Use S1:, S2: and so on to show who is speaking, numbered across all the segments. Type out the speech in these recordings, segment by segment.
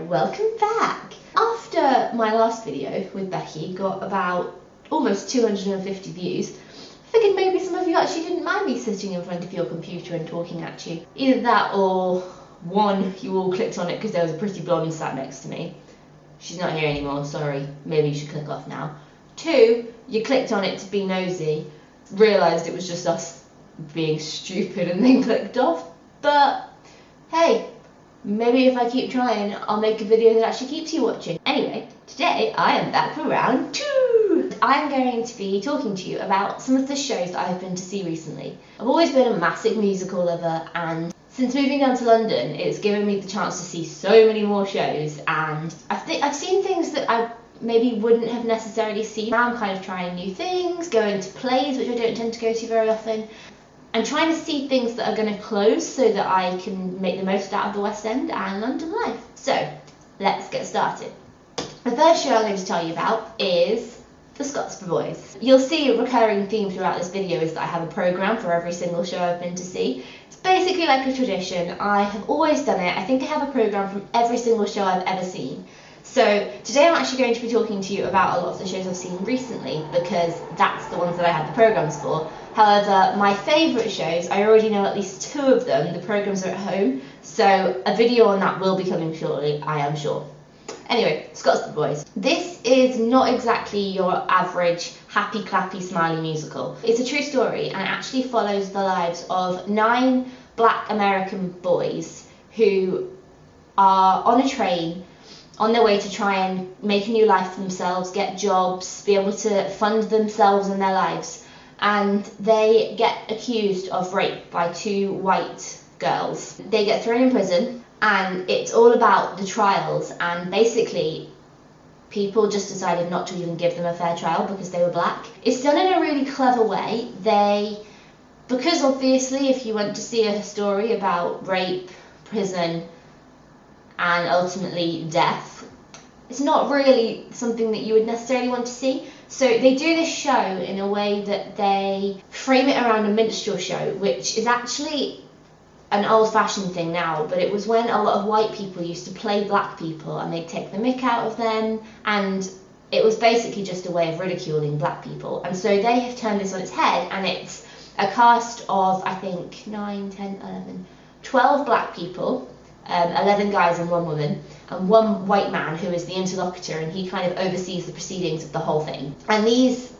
S1: welcome back! After my last video with Becky got about almost 250 views, I figured maybe some of you actually didn't mind me sitting in front of your computer and talking at you. Either that or, one, you all clicked on it because there was a pretty blonde sat next to me. She's not here anymore, sorry, maybe you should click off now. Two, you clicked on it to be nosy, realised it was just us being stupid and then clicked off. But hey, maybe if I keep trying, I'll make a video that actually keeps you watching. Anyway, today I am back for round 2. I'm going to be talking to you about some of the shows that I've been to see recently. I've always been a massive musical lover, and since moving down to London, it's given me the chance to see so many more shows, and I've seen things that I maybe wouldn't have necessarily seen. Now I'm kind of trying new things, going to plays, which I don't tend to go to very often. I'm trying to see things that are going to close so that I can make the most out of the West End and London life. So, let's get started. The first show I'm going to tell you about is the Scottsboro Boys. You'll see a recurring theme throughout this video is that I have a programme for every single show I've been to see. It's basically like a tradition. I have always done it. I think I have a programme from every single show I've ever seen. So today I'm actually going to be talking to you about a lot of the shows I've seen recently because that's the ones that I had the programmes for. However, my favourite shows, I already know at least 2 of them. The programmes are at home, so a video on that will be coming shortly, I am sure. Anyway, Scottsboro Boys. This is not exactly your average happy, clappy, smiley musical. It's a true story and it actually follows the lives of 9 black American boys who are on a train on their way to try and make a new life for themselves, get jobs, be able to fund themselves and their lives. And they get accused of rape by 2 white girls. They get thrown in prison, and it's all about the trials, and basically people just decided not to even give them a fair trial because they were black. It's done in a really clever way. Because obviously if you went to see a story about rape, prison, and ultimately death, it's not really something that you would necessarily want to see. So they do this show in a way that they frame it around a minstrel show, which is actually an old-fashioned thing now, but it was when a lot of white people used to play black people and they'd take the mick out of them, and it was basically just a way of ridiculing black people. And so they have turned this on its head, and it's a cast of, I think, 9, 10, 11, 12 black people, 11 guys and 1 woman, and 1 white man who is the interlocutor, and he kind of oversees the proceedings of the whole thing. And these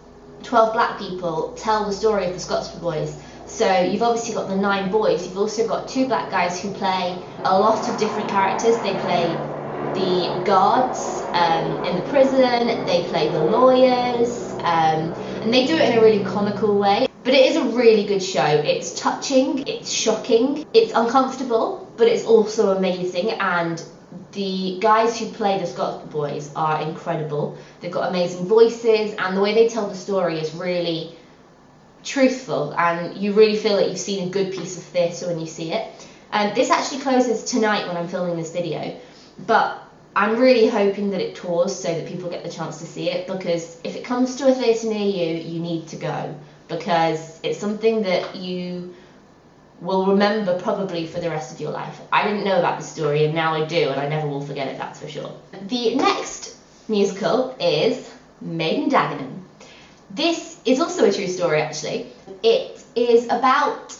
S1: 12 black people tell the story of the Scottsboro Boys. So you've obviously got the 9 boys, you've also got 2 black guys who play a lot of different characters. They play the guards in the prison, they play the lawyers, and they do it in a really comical way. But it is a really good show. It's touching, it's shocking, it's uncomfortable, but it's also amazing, and the guys who play the Scottsboro Boys are incredible. They've got amazing voices, and the way they tell the story is really truthful, and you really feel that you've seen a good piece of theatre when you see it. This actually closes tonight when I'm filming this video, but I'm really hoping that it tours so that people get the chance to see it, because if it comes to a theatre near you, you need to go, because it's something that you will remember probably for the rest of your life. I didn't know about the story, and now I do, and I never will forget it, that's for sure. The next musical is Dagenham. This is also a true story, actually. It is about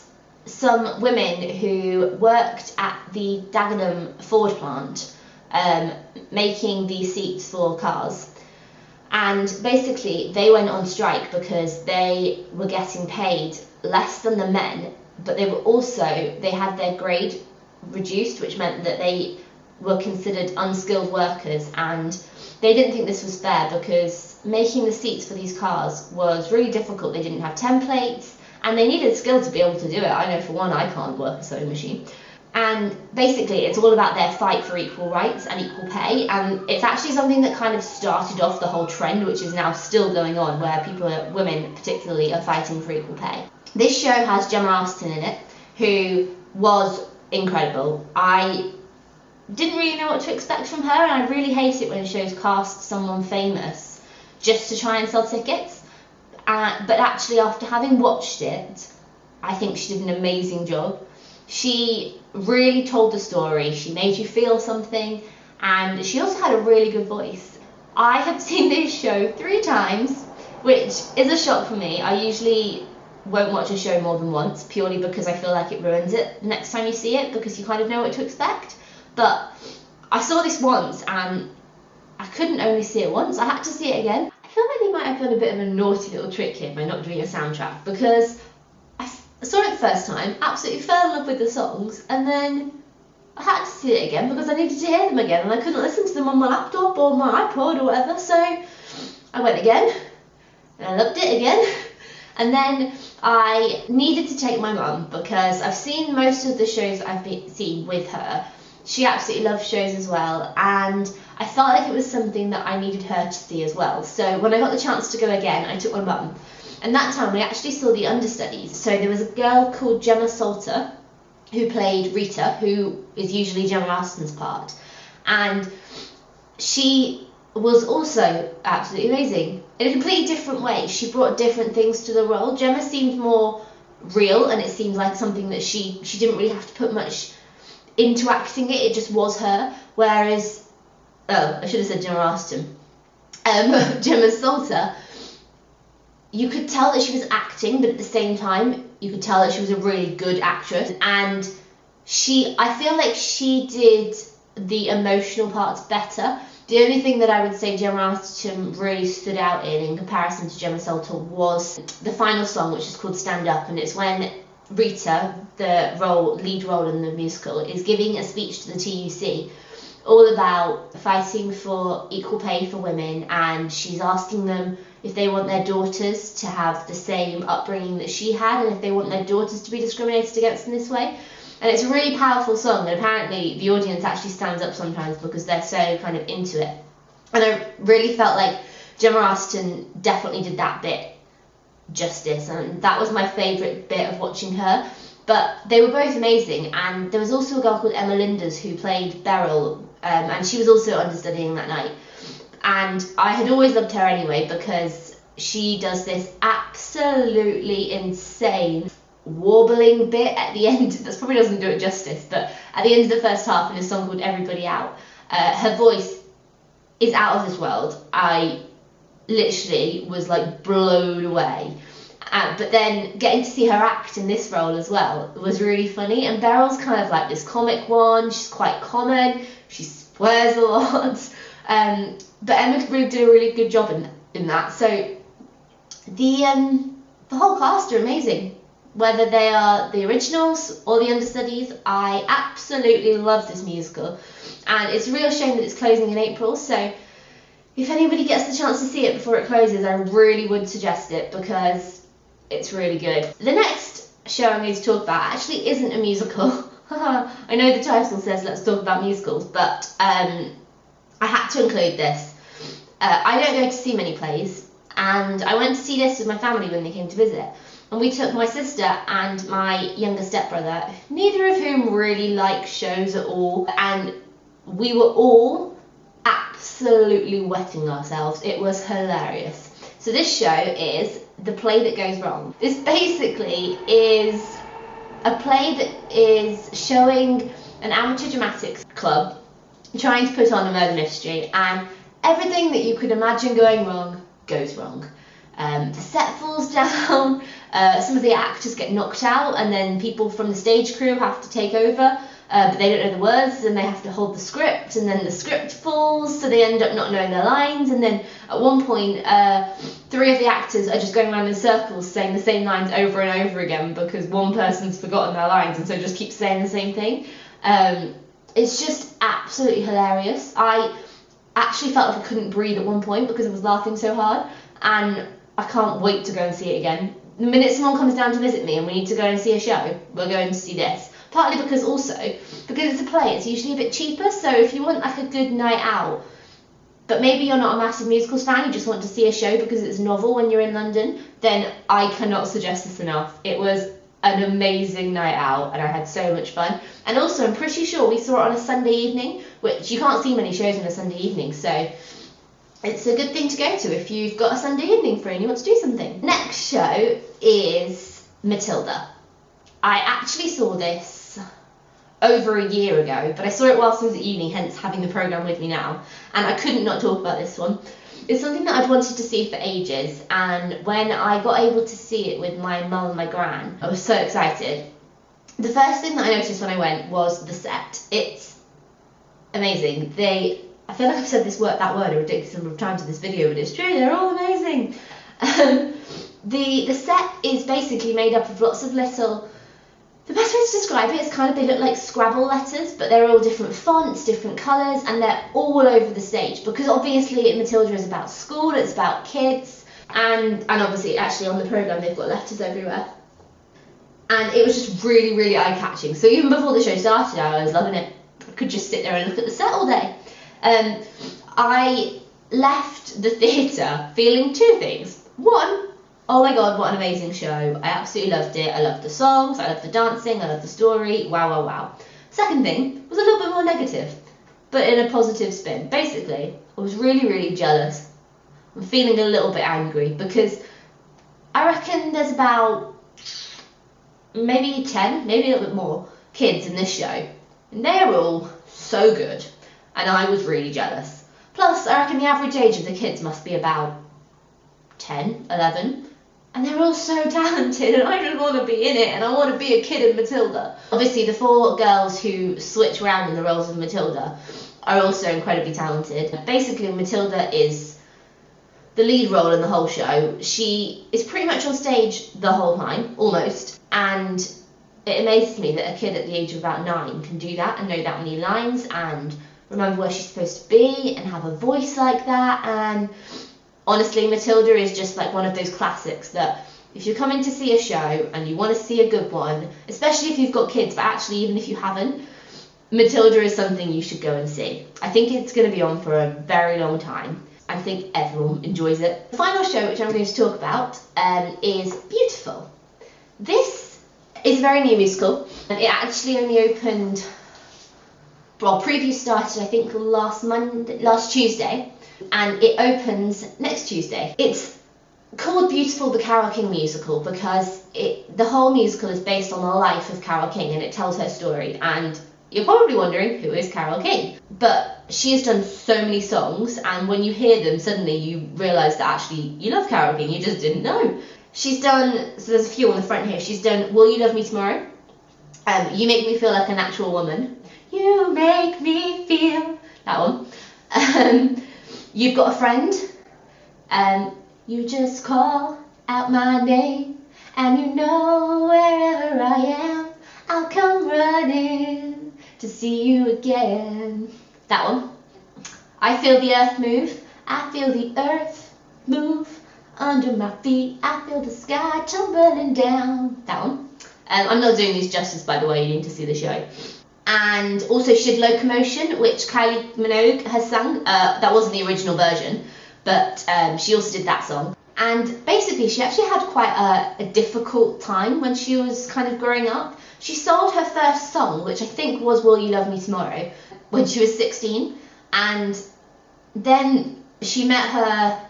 S1: some women who worked at the Dagenham Ford plant, making the seats for cars. And basically they went on strike because they were getting paid less than the men, but they had their grade reduced, which meant that they were considered unskilled workers, and they didn't think this was fair because making the seats for these cars was really difficult. They didn't have templates, and they needed skill to be able to do it. I know for one, I can't work a sewing machine. And basically it's all about their fight for equal rights and equal pay, and it's actually something that kind of started off the whole trend, which is now still going on, where women particularly, are fighting for equal pay. This show has Gemma Arterton in it, who was incredible. I didn't really know what to expect from her, and I really hate it when shows cast someone famous just to try and sell tickets. But actually, after having watched it, I think she did an amazing job. She really told the story, she made you feel something, and she also had a really good voice. I have seen this show 3 times, which is a shock for me. I usually won't watch a show more than once, purely because I feel like it ruins it the next time you see it, because you kind of know what to expect. But I saw this once and I couldn't only see it once, I had to see it again. I feel like they might have done a bit of a naughty little trick here by not doing a soundtrack, because I saw it the first time, absolutely fell in love with the songs, and then I had to see it again because I needed to hear them again and I couldn't listen to them on my laptop or my iPod or whatever, so I went again and I loved it again. And then I needed to take my mum because I've seen most of the shows I've seen with her. She absolutely loves shows as well, and I felt like it was something that I needed her to see as well. So when I got the chance to go again, I took my mum. And that time we actually saw the understudies. So there was a girl called Gemma Salter who played Rita, who is usually Gemma Arterton's part. And she was also absolutely amazing in a completely different way. She brought different things to the role. Gemma seemed more real, and it seemed like something that she didn't really have to put much into acting it just was her. Whereas, I should have said Gemma Arterton. Gemma Salter, you could tell that she was acting, but at the same time you could tell that she was a really good actress, and I feel like she did the emotional parts better. The only thing that I would say Gemma Arterton really stood out in comparison to Gemma Salter was the final song, which is called Stand Up, and it's when Rita, the lead role in the musical, is giving a speech to the TUC all about fighting for equal pay for women, and she's asking them if they want their daughters to have the same upbringing that she had, and if they want their daughters to be discriminated against in this way. And it's a really powerful song, and apparently the audience actually stands up sometimes because they're so kind of into it. And I really felt like Gemma Arterton definitely did that bit justice, and that was my favourite bit of watching her. But they were both amazing, and there was also a girl called Emma Linders who played Beryl, and she was also understudying that night. And I had always loved her anyway because she does this absolutely insane warbling bit at the end. That probably doesn't do it justice, but at the end of the first half in a song called Everybody Out, her voice is out of this world. I literally was like blown away. But then getting to see her act in this role as well was really funny. And Beryl's kind of like this comic one. She's quite common. She swears a lot. But Emma really did a really good job in that. So the whole cast are amazing. Whether they are the originals or the understudies, I absolutely love this musical. And it's a real shame that it's closing in April. So if anybody gets the chance to see it before it closes, I really would suggest it because it's really good. The next show I'm going to talk about actually isn't a musical. I know the title says let's talk about musicals, but I had to include this. I don't go to see many plays, and I went to see this with my family when they came to visit. And we took my sister and my younger stepbrother, neither of whom really like shows at all, and we were all absolutely wetting ourselves. It was hilarious. So this show is The Play That Goes Wrong. This basically is a play that is showing an amateur dramatics club trying to put on a murder mystery, and everything that you could imagine going wrong goes wrong. The set falls down, some of the actors get knocked out, and then people from the stage crew have to take over, but they don't know the words, and they have to hold the script, and then the script falls, so they end up not knowing their lines, and then at one point 3 of the actors are just going around in circles saying the same lines over and over again because one person's forgotten their lines and so just keeps saying the same thing. It's just absolutely hilarious. I actually felt like I couldn't breathe at one point because I was laughing so hard, and I can't wait to go and see it again. The minute someone comes down to visit me and we need to go and see a show, we're going to see this. Partly because it's a play, it's usually a bit cheaper, so if you want like a good night out, but maybe you're not a massive musicals fan, you just want to see a show because it's novel when you're in London, then I cannot suggest this enough. It was an amazing night out and I had so much fun. And also I'm pretty sure we saw it on a Sunday evening, which you can't see many shows on a Sunday evening, so it's a good thing to go to if you've got a Sunday evening free and you want to do something. Next show is Matilda. I actually saw this over a year ago, but I saw it whilst I was at uni, hence having the programme with me now, and I couldn't not talk about this one. It's something that I'd wanted to see for ages, and when I got able to see it with my mum and my gran, I was so excited. The first thing that I noticed when I went was the set. It's amazing. I feel like I've said that word a ridiculous number of times in this video, but it's true, they're all amazing. The set is basically made up of lots of little, the best way to describe it is they look like Scrabble letters, but they're all different fonts, different colours, and they're all over the stage, because obviously Matilda is about school, it's about kids, and obviously actually on the programme they've got letters everywhere. And it was just really, really eye-catching. So even before the show started, I was loving it. I could just sit there and look at the set all day. I left the theatre feeling two things. One, oh my god, what an amazing show. I absolutely loved it. I loved the songs, I loved the dancing, I loved the story. Wow, wow, wow. Second thing was a little bit more negative, but in a positive spin. Basically, I was really, really jealous. I'm feeling a little bit angry because I reckon there's about maybe 10, maybe a little bit more kids in this show, and they're all so good, and I was really jealous. Plus, I reckon the average age of the kids must be about 10, 11, and they're all so talented, and I just want to be in it, and I want to be a kid in Matilda. Obviously, the 4 girls who switch around in the roles of Matilda are also incredibly talented. Basically, Matilda is the lead role in the whole show. She is pretty much on stage the whole time, almost, and it amazes me that a kid at the age of about 9 can do that and know that many lines and remember where she's supposed to be and have a voice like that. And honestly, Matilda is just like one of those classics that if you're coming to see a show and you want to see a good one, especially if you've got kids, but actually even if you haven't, Matilda is something you should go and see. I think it's going to be on for a very long time. I think everyone enjoys it. The final show, which I'm going to talk about, is Beautiful. This is a very new musical. It actually only opened, well, preview started I think last Tuesday, and it opens next Tuesday. It's called Beautiful, the Carole King musical, because the whole musical is based on the life of Carole King, and it tells her story. And you're probably wondering, who is Carole King? But she has done so many songs, and when you hear them, suddenly you realise that actually you love Carole King, you just didn't know. She's done, so there's a few on the front here, she's done Will You Love Me Tomorrow? You Make Me Feel Like a Natural Woman. You make me feel, that one. You've Got a Friend. You just call out my name, and you know wherever I am, I'll come running to see you again. That one. I Feel the Earth Move. I feel the earth move under my feet. I feel the sky tumbling down. That one. I'm not doing these justice, by the way, you need to see the show. And also she did Locomotion, which Kylie Minogue has sung. That wasn't the original version, but she also did that song. And basically she actually had quite a difficult time when she was kind of growing up. She sold her first song, which I think was Will You Love Me Tomorrow, when she was 16, and then she met her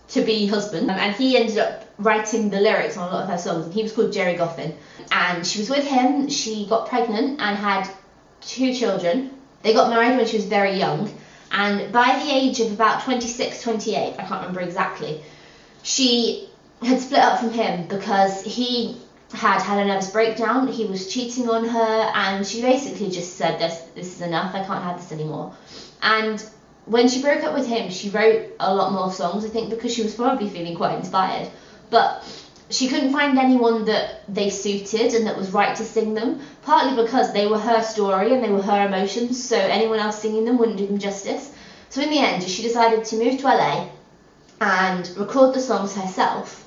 S1: to-be husband, and he ended up writing the lyrics on a lot of her songs, and he was called Jerry Goffin. And she was with him, she got pregnant and had 2 children. They got married when she was very young, and by the age of about 26, 28, I can't remember exactly, she had split up from him because he had a nervous breakdown, he was cheating on her, and she basically just said, this is enough, I can't have this anymore. And when she broke up with him, she wrote a lot more songs, I think because she was probably feeling quite inspired, but she couldn't find anyone that they suited and that was right to sing them, partly because they were her story and they were her emotions, so anyone else singing them wouldn't do them justice. So in the end, she decided to move to LA and record the songs herself,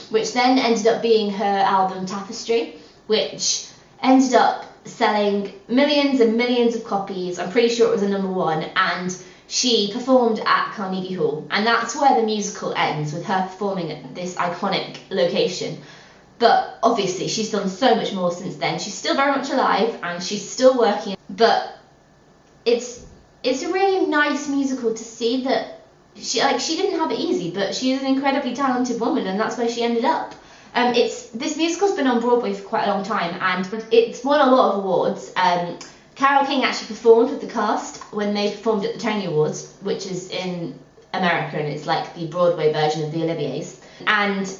S1: which then ended up being her album Tapestry, which ended up selling millions and millions of copies. I'm pretty sure it was a #1, and she performed at Carnegie Hall, and that's where the musical ends, with her performing at this iconic location. But obviously she's done so much more since then. She's still very much alive and she's still working, but it's a really nice musical to see that she didn't have it easy, but she is an incredibly talented woman, and that's where she ended up. This musical's been on Broadway for quite a long time, and it's won a lot of awards. Carole King actually performed with the cast when they performed at the Tony Awards, which is in America, and it's like the Broadway version of the Olivier's. And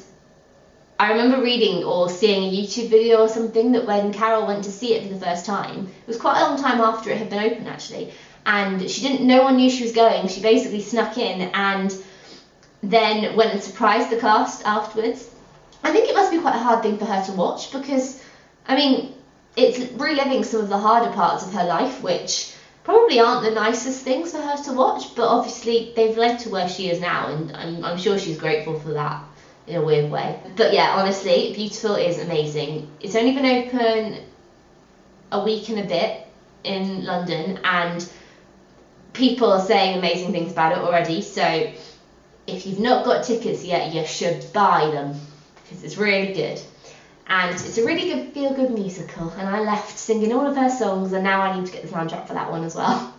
S1: I remember reading or seeing a YouTube video or something that when Carole went to see it for the first time, it was quite a long time after it had been open actually, and no one knew she was going. She basically snuck in and then went and surprised the cast afterwards. I think it must be quite a hard thing for her to watch because, I mean, it's reliving some of the harder parts of her life, which probably aren't the nicest things for her to watch, but obviously they've led to where she is now, and I'm sure she's grateful for that in a weird way. But yeah, honestly, Beautiful is amazing. It's only been open a week and a bit in London, and people are saying amazing things about it already, so if you've not got tickets yet, you should buy them, because it's really good. And it's a really good feel-good musical, and I left singing all of her songs, and now I need to get the soundtrack for that one as well.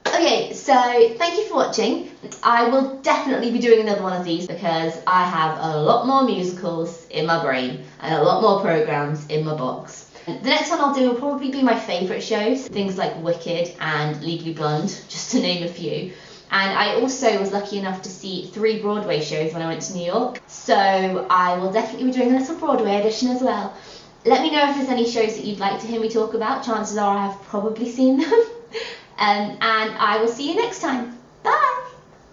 S1: Okay, so thank you for watching. I will definitely be doing another one of these because I have a lot more musicals in my brain and a lot more programmes in my box. The next one I'll do will probably be my favourite shows, things like Wicked and Legally Blonde, just to name a few. And I also was lucky enough to see 3 Broadway shows when I went to New York, so I will definitely be doing a little Broadway edition as well. Let me know if there's any shows that you'd like to hear me talk about. Chances are I have probably seen them. And I will see you next time. Bye!